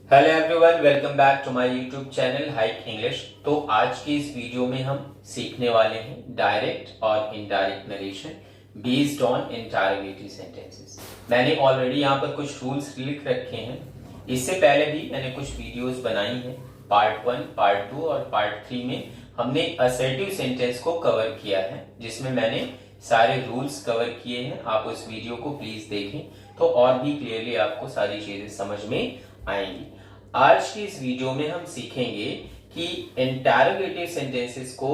Hello everyone, welcome back to my YouTube channel Hike English. तो आज की इस वीडियो में हम सीखने वाले हैं डायरेक्ट और indirect narration based on interrogative sentences. मैंने ऑलरेडी यहाँ पर कुछ रूल्स लिख रखे हैं। इससे पहले भी मैंने कुछ वीडियोस बनाई हैं, पार्ट 1, पार्ट 2 और पार्ट 3 में हमने असर्टिव सेंटेंस को कवर किया है, जिसमें मैंने सारे रूल्स कवर किए हैं। आप उस वीडियो को प्लीज देखें तो और भी क्लियरली आपको सारी चीजें समझ में आएंगी। आज की इस वीडियो में हम सीखेंगे कि इंटरोगेटिव सेंटेंसेस को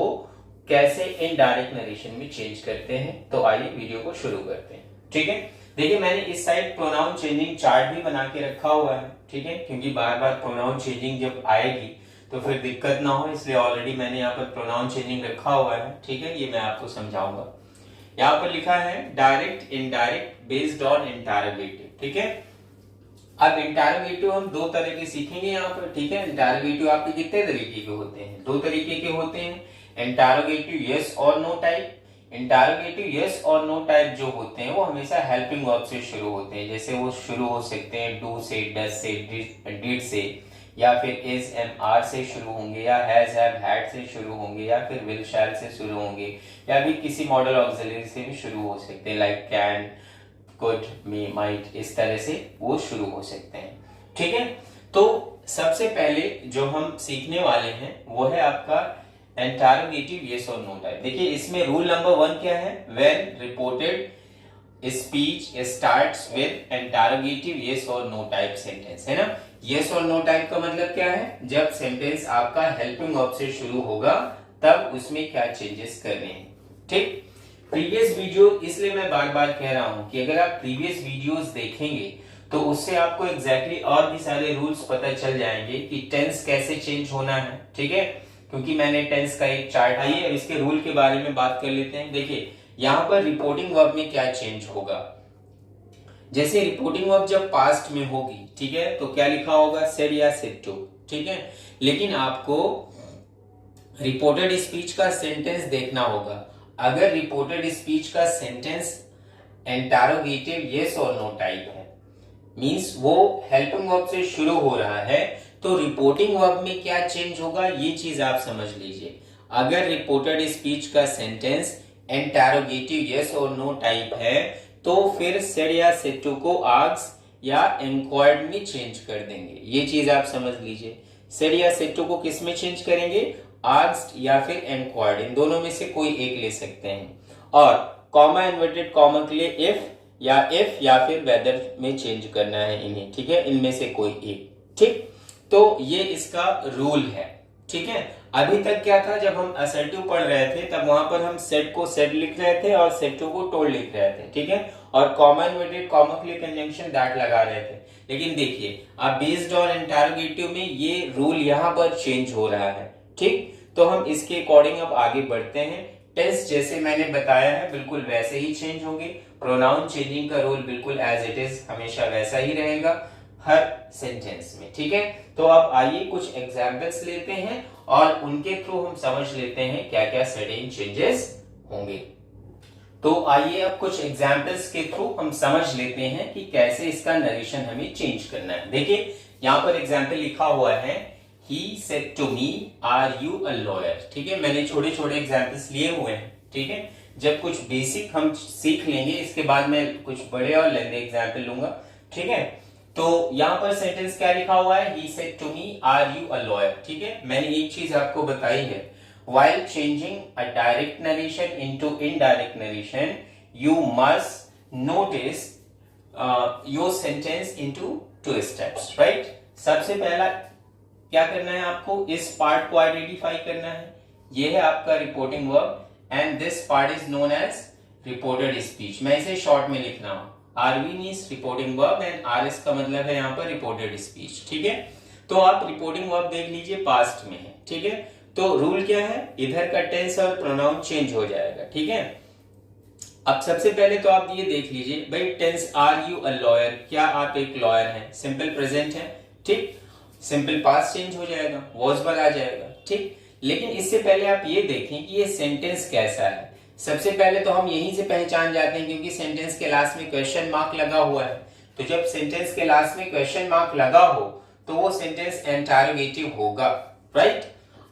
कैसे इनडायरेक्ट नरेशन में चेंज करते हैं। तो आइए वीडियो को शुरू करते हैं। ठीक है, देखिए मैंने इस साइड प्रोनाउन चेंजिंग चार्ट भी बना के रखा हुआ है। ठीक है, क्योंकि बार बार प्रोनाउन चेंजिंग जब आएगी तो फिर दिक्कत ना हो, इसलिए ऑलरेडी मैंने यहाँ पर प्रोनाउन चेंजिंग रखा हुआ है। ठीक है, ये मैं आपको समझाऊंगा। यहाँ पर लिखा है direct indirect based on interrogative. ठीक है, अब इंटरोगेटिव हम दो तरह के सीखेंगे यहाँ पर। ठीक है, इंटरोगेटिव आपके कितने तरीके के होते हैं? दो तरीके के होते हैं। इंटरोगेटिव यस और नो टाइप। इंटरोगेटिव यस और नो टाइप जो होते हैं वो हमेशा हेल्पिंग वर्ब से शुरू होते हैं। जैसे वो शुरू हो सकते हैं डू से, डज से, डिड से, या फिर इज, एम, आर से शुरू होंगे, या हैज, हैव, हैड से शुरू होंगे, या फिर विल, शैल से शुरू होंगे, या भी किसी मॉडल ऑक्सिलरी से भी शुरू हो सकते हैं, like can, could, may, might, इस तरह से वो शुरू हो सकते हैं। ठीक है, तो सबसे पहले जो हम सीखने वाले हैं वो है आपका इंटरोगेटिव यस और नो टाइप। देखिए इसमें रूल नंबर 1 क्या है? When reported speech starts with interrogative yes और नो टाइप सेंटेंस, है ना। यस और नो टाइप का मतलब क्या है? जब सेंटेंस आपका हेल्पिंग वर्ब से शुरू होगा तब उसमें क्या चेंजेस करने हैं। ठीक, प्रीवियस वीडियो इसलिए मैं बार बार कह रहा हूं कि अगर आप प्रीवियस वीडियोस देखेंगे तो उससे आपको एग्जैक्टली और भी सारे रूल्स पता चल जाएंगे कि टेंस कैसे चेंज होना है। ठीक है, क्योंकि मैंने टेंस का एक चार्ट, आइए अब इसके रूल के बारे में बात कर लेते हैं। देखिए यहां पर रिपोर्टिंग वर्ब में क्या चेंज होगा। जैसे रिपोर्टिंग वर्ब जब पास्ट में होगी, ठीक है, तो क्या लिखा होगा? सेड या सेड टू। ठीक है, लेकिन आपको रिपोर्टेड स्पीच का सेंटेंस देखना होगा। अगर रिपोर्टेड स्पीच का सेंटेंस इंटरोगेटिव यस और नो टाइप है, मींस वो हेल्पिंग वर्ब से शुरू हो रहा है, तो रिपोर्टिंग वर्ब में क्या चेंज होगा ये चीज आप समझ लीजिए। अगर रिपोर्टेड स्पीच का सेंटेंस इंटरोगेटिव यस और नो टाइप है तो फिर सेड या सेड टू को आस्क्ड या इंक्वायर्ड में चेंज कर देंगे। ये चीज आप समझ लीजिए। सेड या सेड टू को किस में चेंज करेंगे? आस्क्ड या फिर इंक्वायर्ड, इन दोनों में से कोई एक ले सकते हैं। और कॉमा इन्वर्टेड कॉमा के लिए इफ या फिर वेदर में चेंज करना है इन्हें। ठीक है, इनमें से कोई एक। ठीक, तो ये इसका रूल है। ठीक है, अभी तक क्या था, जब हम असर्टिव पढ़ रहे थे तब वहां पर हम सेड को सेड लिख रहे थे और सेड टू को टोल्ड लिख रहे थे। ठीक है, और कॉमा इन्वर्टेड कॉमा के लिए कंजंक्शन दैट लगा रहे थे। लेकिन देखिए अब बेस्ड ऑन इंटरोगेटिव में ये रूल यहां पर चेंज हो रहा है। ठीक, तो हम इसके अकॉर्डिंग अब आगे बढ़ते हैं। टेंस जैसे मैंने बताया है बिल्कुल वैसे ही चेंज होंगे। प्रोनाउन चेंजिंग का रूल बिल्कुल एज इट इज हमेशा वैसा ही रहेगा हर सेंटेंस में। ठीक है, तो अब आइए कुछ एग्जांपल्स लेते हैं और उनके थ्रू हम समझ लेते हैं क्या क्या सर्टेन चेंजेस होंगे। तो आइए अब कुछ एग्जांपल्स के थ्रू हम समझ लेते हैं कि कैसे इसका नरेशन हमें चेंज करना है। देखिए यहाँ पर एग्जाम्पल लिखा हुआ है, He said to me, "Are you a lawyer?" ठीक है, मैंने छोटे छोटे एग्जाम्पल्स लिए हुए हैं। ठीक है, जब कुछ बेसिक हम सीख लेंगे इसके बाद मैं कुछ बड़े और लेंदे एग्जाम्पल लूंगा। ठीक है, तो यहाँ पर सेंटेंस क्या लिखा हुआ है? He said to me, "Are you a lawyer?" ठीक है, मैंने एक चीज आपको बताई है, while changing a direct narration into indirect narration, you must notice your sentence into 2 steps, right? सबसे पहला क्या करना है आपको? इस पार्ट को आइडेंटिफाई करना है। ये है आपका reporting verb and this part is known as reported speech. मैं इसे शॉर्ट में लिख रहा हूं। RV means reporting verb and RS का मतलब है यहाँ पर रिपोर्टेड स्पीच। ठीक है, तो आप रिपोर्टिंग वर्ब देख लीजिए, पास्ट में है। ठीक है, तो रूल क्या है? इधर का टेंस और प्रोनाउन चेंज हो जाएगा। ठीक है, अब सबसे पहले तो आप ये देख लीजिए भाई, tense are you a lawyer, क्या आप एक लॉयर हैं? सिंपल प्रेजेंट है। ठीक, सिंपल पास्ट चेंज हो जाएगा, वॉज पर आ जाएगा। ठीक, लेकिन इससे पहले आप ये देखें कि ये सेंटेंस कैसा है। सबसे पहले तो हम यहीं से पहचान जाते हैं, क्योंकि सेंटेंस के लास्ट में क्वेश्चन मार्क लगा हुआ है। तो जब सेंटेंस के लास्ट में क्वेश्चन मार्क लगा हो तो वो सेंटेंस इंटरोगेटिव होगा, राइट।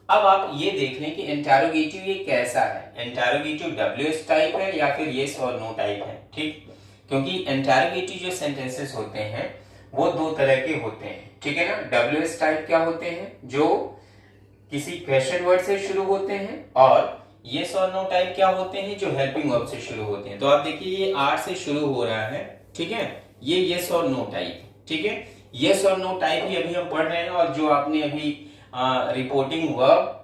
अब आप ये देख लें कि इंटरोगेटिव ये कैसा है। इंटरोगेटिव WH टाइप है या फिर येस और नो टाइप है, ठीक। क्योंकि इंटरोगेटिव जो सेंटेंसेस होते हैं वो दो तरह के होते हैं, ठीक है ना। WH टाइप क्या होते हैं, जो किसी क्वेश्चन वर्ड से शुरू होते हैं, और यस और नो टाइप क्या होते हैं, जो हेल्पिंग वर्ब से शुरू होते हैं। तो आप देखिए ये आर से शुरू हो रहा है, ठीक है, ये यस और नो टाइप, ठीक है। यस और नो टाइप ही अभी हम पढ़ रहे हैं, और जो आपने अभी रिपोर्टिंग वर्ब,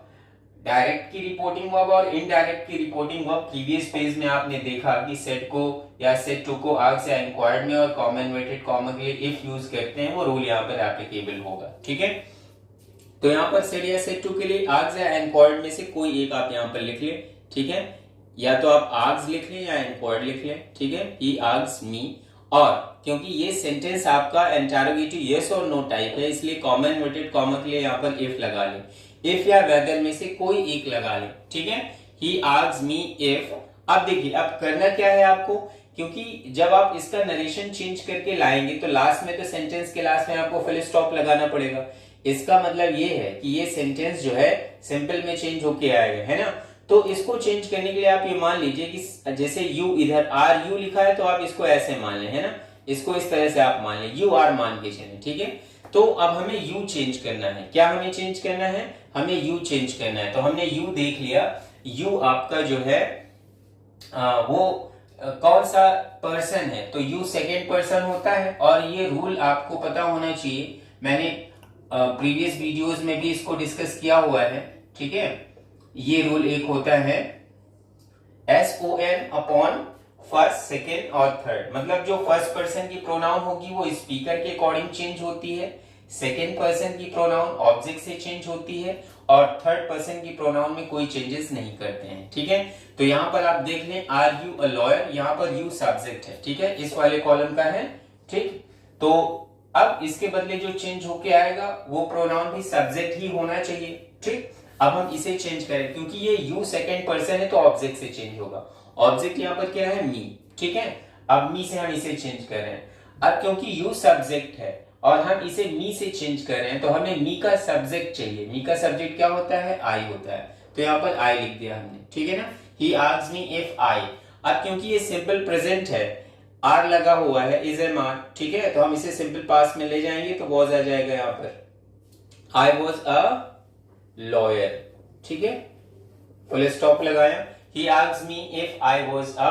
डायरेक्ट की रिपोर्टिंग वर्ब और इनडायरेक्ट की रिपोर्टिंग वर्ब प्रीवियस पेज में आपने देखा कि सेट को या सेट टू को आस्क्ड या इंक्वायर्ड में और कॉमा इन्वर्टेड कॉमा के लिए इफ यूज करते हैं, वो रूल यहाँ पर एप्लीकेबल होगा, ठीक है। तो यहाँ पर सेट या सेट टू के लिए आस्क्ड या इंक्वायर्ड में से कोई एक आप यहाँ पर लिख ले, ठीक है। या तो आप आस्क्ड लिख लें या इंक्वायर्ड लिख लें, ठीक है। ही आस्क्ड मी, और क्योंकि ये सेंटेंस आपका इंटरोगेटिव यस और नो टाइप है, इसलिए कॉमा इन्वर्टेड कॉमा के लिए यहाँ पर इफ लगा लें। इफ या वेदर में से कोई एक लगा लें, ठीक है। ही आस्क्ड मी इफ। अब देखिए अब करना क्या है आपको, क्योंकि जब आप इसका नरेशन चेंज करके लाएंगे तो लास्ट में, तो सेंटेंस के लास्ट में आपको फुल स्टॉप लगाना पड़ेगा। इसका मतलब ये है कि ये सेंटेंस जो है सिंपल में चेंज होके आएगा, है ना। तो इसको चेंज करने के लिए आप ये मान लीजिए कि जैसे यू इधर आर यू लिखा है, तो आप इसको ऐसे मान लें, है ना। इसको इस तरह से आप मान लें, यू आर मान के चलें, ठीक है। तो अब हमें यू चेंज करना है। क्या हमें चेंज करना है, हमें यू चेंज करना है। तो हमने यू देख लिया, यू आपका जो है वो कौन सा पर्सन है, तो यू सेकेंड पर्सन होता है। और ये रूल आपको पता होना चाहिए, मैंने प्रीवियस वीडियोस में भी इसको डिस्कस किया हुआ है, ठीक है। ये रूल एक होता है SON अपॉन फर्स्ट, सेकेंड और थर्ड। मतलब जो फर्स्ट पर्सन की प्रोनाउन होगी वो स्पीकर के अकॉर्डिंग चेंज होती है, सेकेंड पर्सन की प्रोनाउन ऑब्जेक्ट से चेंज होती है, और थर्ड पर्सन की प्रोनाउन में कोई चेंजेस नहीं करते हैं, ठीक है। तो यहाँ पर आप देख लें, आर यू अ लॉयर, यहाँ पर यू सब्जेक्ट है, ठीक है, इस वाले कॉलम का है, ठीक। तो अब इसके बदले जो चेंज होके आएगा वो प्रोनाउन भी सब्जेक्ट ही होना चाहिए, ठीक। अब हम इसे चेंज करें, क्योंकि ये यू सेकेंड पर्सन है तो ऑब्जेक्ट से चेंज होगा। ऑब्जेक्ट यहाँ पर क्या है, मी, ठीक है। अब मी से हम इसे चेंज कर रहे हैं। अब क्योंकि यू सब्जेक्ट है और हम इसे मी से चेंज कर रहे हैं, तो हमें मी का सब्जेक्ट चाहिए। मी का सब्जेक्ट क्या होता है, आई होता है। तो यहाँ पर आई लिख दिया हमने, ठीक है ना। ही आस्क्ड मी इफ आई। अब क्योंकि ये सिंपल प्रेजेंट है, आर लगा हुआ है, इज एम आर, ठीक है, तो हम इसे सिंपल पास्ट में ले जाएंगे तो वॉज आ जाएगा यहाँ पर, आई वॉज अ लॉयर, ठीक है, फुल स्टॉप लगाया। He asked me if I was a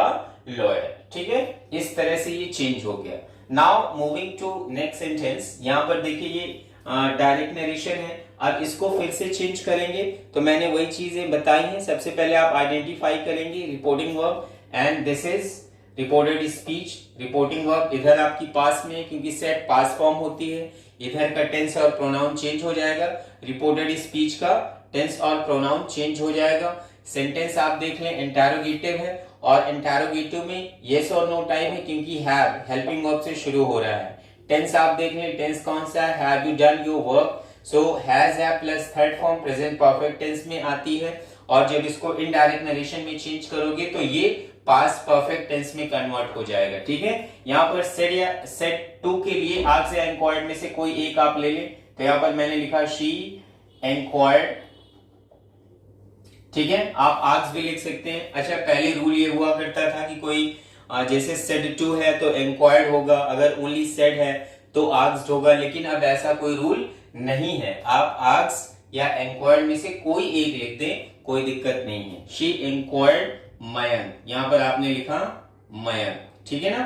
lawyer, ठीक है। इस तरह से ये चेंज हो गया। Now moving to next sentence, यहां पर देखिए ये डायरेक्ट नरेशन है। अब इसको फिर से चेंज करेंगे तो मैंने वही चीजें बताई हैं। सबसे पहले आप आइडेंटिफाई करेंगे reporting verb, and this is reported speech. Reporting verb इधर आपकी पास में है क्योंकि सेट पास फॉर्म होती है, इधर का टेंस और प्रोनाउन चेंज हो जाएगा। रिपोर्टेड स्पीच का टेंस और प्रोनाउन चेंज हो जाएगा। सेंटेंस आप देख लें इंटरोगेटिव है, और इंटरोगेटिव में यस और नो टाइप है क्योंकि हैव हेल्पिंग वर्ब से शुरू हो रहा है। टेंस आप देख लें, टेंस कौन सा है, have you done your work, so has have plus third form present perfect tense में आती है। और जब इसको इनडायरेक्ट नरेशन में चेंज करोगे तो ये पास्ट परफेक्ट टेंस में कन्वर्ट हो जाएगा, ठीक है। यहाँ पर सेट या सेट टू के लिए आस्क्ड या इंक्वायर्ड में से कोई एक आप ले लें। तो यहाँ पर मैंने लिखा शी इंक्वायर्ड, ठीक है। आप आस्क्ड भी लिख सकते हैं। अच्छा, पहले रूल ये हुआ करता था कि कोई जैसे सेड टू है तो इंक्वायर्ड होगा, अगर ओनली सेड है तो आस्क्ड होगा, लेकिन अब ऐसा कोई रूल नहीं है। आप आस्क्ड या इंक्वायर्ड में से कोई एक लिख दें, कोई दिक्कत नहीं है। शी इंक्वायर्ड मयंक, यहां पर आपने लिखा मयंक, ठीक है ना।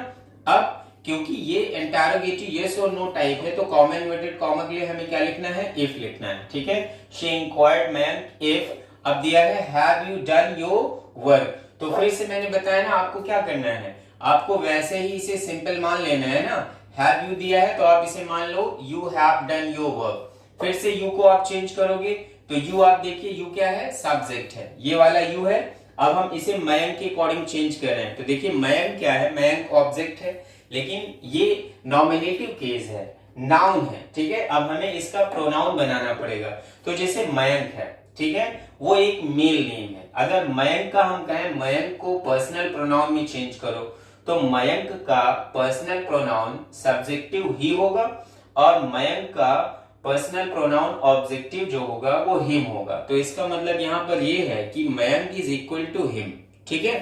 अब क्योंकि ये इंटरोगेटिव यस और नो टाइप है तो कॉमा इन्वर्टेड कॉमा के लिए हमें क्या लिखना है, इफ लिखना है, ठीक है। शी इंक्वायर्ड मयंक इफ, अब दिया है have you done your work. तो फिर से मैंने बताया ना आपको क्या करना है, आपको वैसे ही इसे सिंपल मान लेना है ना। हैव यू दिया है तो आप इसे मान लो you have done your work. फिर से यू को आप चेंज करोगे तो यू आप देखिए यू क्या है, सब्जेक्ट है, ये वाला यू है। अब हम इसे मयंक के अकॉर्डिंग चेंज कर रहे हैं तो देखिए मयंक क्या है, मयंक ऑब्जेक्ट है, लेकिन ये नॉमिनेटिव केस है, नाउन है, ठीक है। अब हमें इसका प्रोनाउन बनाना पड़ेगा। तो जैसे मयंक है, ठीक है, वो एक मेल नेम है। अगर मयंक का हम कहें मयंक को पर्सनल प्रोनाउन में चेंज करो तो मयंक का पर्सनल प्रोनाउन सब्जेक्टिव ही होगा, और मयंक का पर्सनल प्रोनाउन ऑब्जेक्टिव जो होगा वो हिम होगा। तो इसका मतलब यहां पर ये है कि Mayank is equal to him. ठीक है,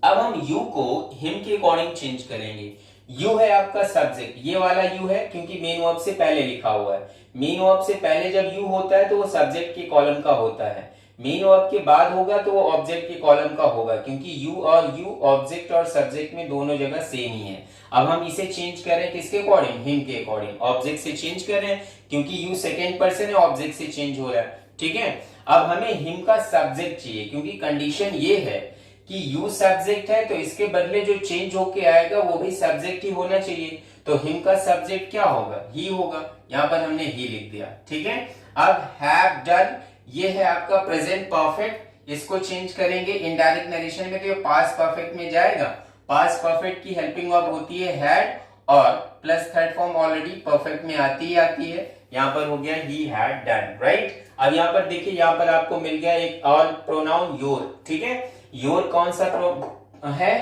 अब हम यू को हिम के अकॉर्डिंग चेंज करेंगे। यू है आपका सब्जेक्ट, ये वाला यू है क्योंकि मेन वर्ब से पहले लिखा हुआ है। मेन वर्ब से पहले जब यू होता है तो वो सब्जेक्ट के कॉलम का होता है, मेन वर्ब के बाद होगा तो वो ऑब्जेक्ट के कॉलम का होगा, क्योंकि यू और यू ऑब्जेक्ट और सब्जेक्ट में दोनों जगह सेम ही है। अब हम इसे चेंज करें किसके अकॉर्डिंग, हिम के अकॉर्डिंग। ऑब्जेक्ट से चेंज करें क्योंकि यू सेकेंड पर्सन है, ऑब्जेक्ट से चेंज हो रहा है। ठीक है, अब हमें हिम का सब्जेक्ट चाहिए क्योंकि कंडीशन ये है कि यू सब्जेक्ट है, तो इसके बदले जो चेंज होके आएगा वो भी सब्जेक्ट ही होना चाहिए। तो हिम का सब्जेक्ट क्या होगा, ही होगा। यहां पर हमने ही लिख दिया। ठीक है, अब हैव डन, ये है आपका प्रेजेंट परफेक्ट, इसको चेंज करेंगे इनडायरेक्ट नरेशन में तो ये पास्ट परफेक्ट में जाएगा। पास्ट परफेक्ट की हेल्पिंग वर्ब होती है हैड और plus third form already perfect में आती है। यहां पर हो गया ही हैड डन, राइट। अब यहां पर देखिए, यहां पर आपको मिल गया एक और प्रोनाउन योर। ठीक है, योर कौन सा है,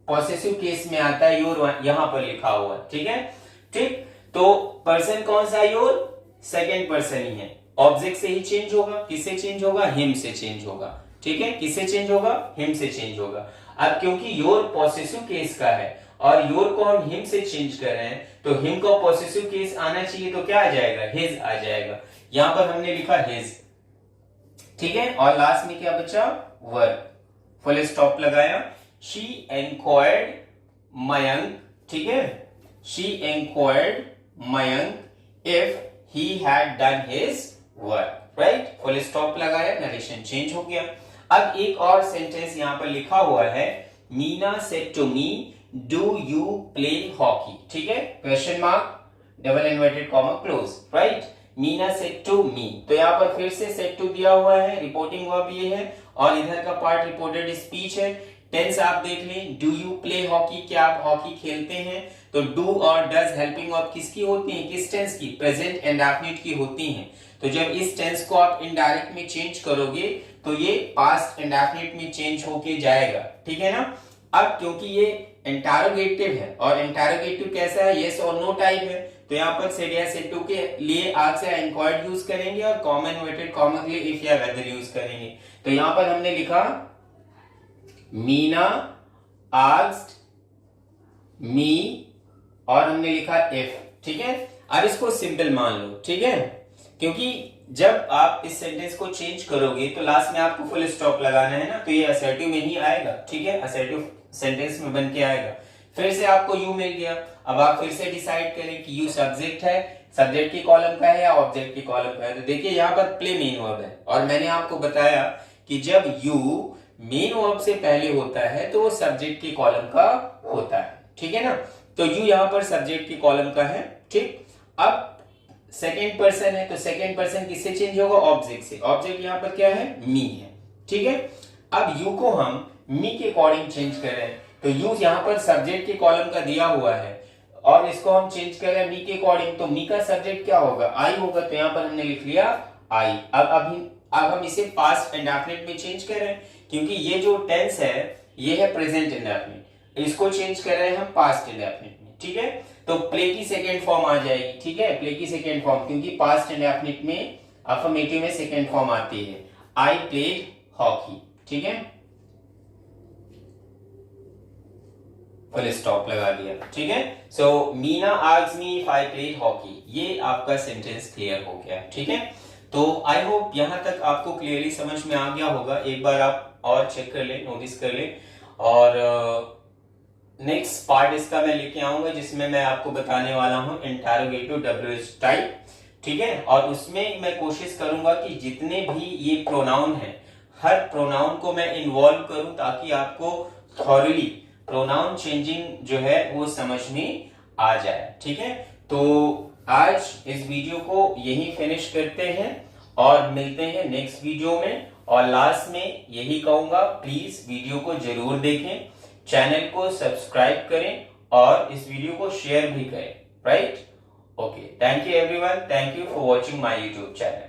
पॉसेसिव केस में आता है योर, यहां पर लिखा हुआ है। ठीक है, ठीक, तो पर्सन कौन सा, योर सेकेंड पर्सन ही है, ऑब्जेक्ट से ही चेंज होगा। किससे चेंज होगा, हिम से चेंज होगा। ठीक है, किससे चेंज होगा, हिम से चेंज होगा। अब क्योंकि योर पॉसेसिव केस का है और योर को हम हिम से चेंज कर रहे हैं, तो हिम का पॉसेसिव केस आना चाहिए, तो क्या आ जाएगा, हिज आ जाएगा। यहां पर हमने लिखा हिज। ठीक है, और लास्ट में क्या बचा, वर्ब, फुल स्टॉप लगाया। शी इंक्वायर्ड मयंक, ठीक है, she inquired Mayank if he had done his work, right? Full stop लगाया, नरेशन चेंज हो गया। अब एक और सेंटेंस यहां पर लिखा हुआ है, Meena said to me do you play hockey. ठीक है, question mark, double inverted comma close, right. Meena said to me, तो यहां पर फिर से सेड टू दिया हुआ है, रिपोर्टिंग वर्ब ये है और इधर का पार्ट रिपोर्टेड स्पीच है। टेंस आप देख लें, डू यू प्ले हॉकी, क्या आप हॉकी खेलते हैं, तो डू और डज हेल्पिंग वर्ब किसकी होती है, किस टेंस की, प्रेजेंट इंडेफिनिट की होती हैं। तो जब इस टेंस को आप इनडायरेक्ट में चेंज करोगे तो ये पास्ट इंडेफिनिट में चेंज होके जाएगा। ठीक है ना। अब क्योंकि ये इंटरोगेटिव है और इंटरोगेटिव कैसा है, यस और नो टाइप है, तो यहाँ पर सेड या सेड टू के लिए आज से इंक्वायर्ड यूज करेंगे और कॉमन इन्वर्टेड कॉमा के लिए इफ या वेदर यूज करेंगे। तो यहाँ पर हमने लिखा मीना आस्क्ड मी और हमने लिखा इफ। ठीक है, अब इसको सिंपल मान लो। ठीक है, क्योंकि जब आप इस सेंटेंस को चेंज करोगे तो लास्ट में आपको फुल स्टॉप लगाना है ना, तो ये असर्टिव में ही आएगा। ठीक है, असर्टिव सेंटेंस में बन के आएगा। फिर से आपको यू मिल गया, अब आप फिर से डिसाइड करें कि यू सब्जेक्ट है, सब्जेक्ट की कॉलम का है या ऑब्जेक्ट की कॉलम का है। तो देखिए यहाँ पर प्ले मेन वर्ब है और मैंने आपको बताया कि जब यू मेन वर्ब से पहले होता है तो वो सब्जेक्ट की कॉलम का होता है। ठीक है ना, तो यू यहाँ पर सब्जेक्ट की कॉलम का है। ठीक, अब सेकेंड पर्सन है तो सेकेंड पर्सन किससे चेंज होगा, ऑब्जेक्ट से। ऑब्जेक्ट यहाँ पर क्या है, मी है। ठीक है, अब यू को हम मी के अकॉर्डिंग चेंज कर रहे हैं, तो यू यहाँ पर सब्जेक्ट के कॉलम का दिया हुआ है और इसको हम चेंज कर रहे हैं मी के अकॉर्डिंग, तो मी का सब्जेक्ट क्या होगा, आई होगा। तो यहाँ पर हमने लिख लिया आई। अब हम इसे पास्ट इंडेफिनिट में चेंज कर रहे हैं क्योंकि ये जो टेंस है ये है प्रेजेंट इंडेफिनिट, इसको चेंज कर रहे हैं हम पास्ट इंडेफिनिट में। ठीक है, तो प्ले की सेकेंड फॉर्म आ जाएगी। ठीक है, प्ले की सेकेंड फॉर्म, क्योंकि पास्ट इंडेफिनिट में अफर्मेटिव में सेकेंड फॉर्म आती है, आई प्लेड हॉकी। ठीक है, फुल स्टॉप लगा दिया। ठीक है, so Meena asked me if I played hockey, ये आपका सेंटेंस क्लियर हो गया। ठीक है, तो आई होप यहां तक आपको क्लियरली समझ में आ गया होगा। एक बार आप और चेक कर ले, नोटिस कर ले, और नेक्स्ट पार्ट इसका मैं लेके आऊंगा जिसमें मैं आपको बताने वाला हूं इंटरोगेटिव डब्ल्यूएच टाइप। ठीक है, और उसमें मैं कोशिश करूंगा कि जितने भी ये प्रोनाउन है हर प्रोनाउन को मैं इन्वॉल्व करूं ताकि आपको थॉरली प्रोनाउन चेंजिंग जो है वो समझ में आ जाए। ठीक है, तो आज इस वीडियो को यही फिनिश करते हैं और मिलते हैं नेक्स्ट वीडियो में। और लास्ट में यही कहूंगा, प्लीज वीडियो को जरूर देखें, चैनल को सब्सक्राइब करें और इस वीडियो को शेयर भी करें। Right, okay, thank you everyone, thank you for watching my YouTube channel.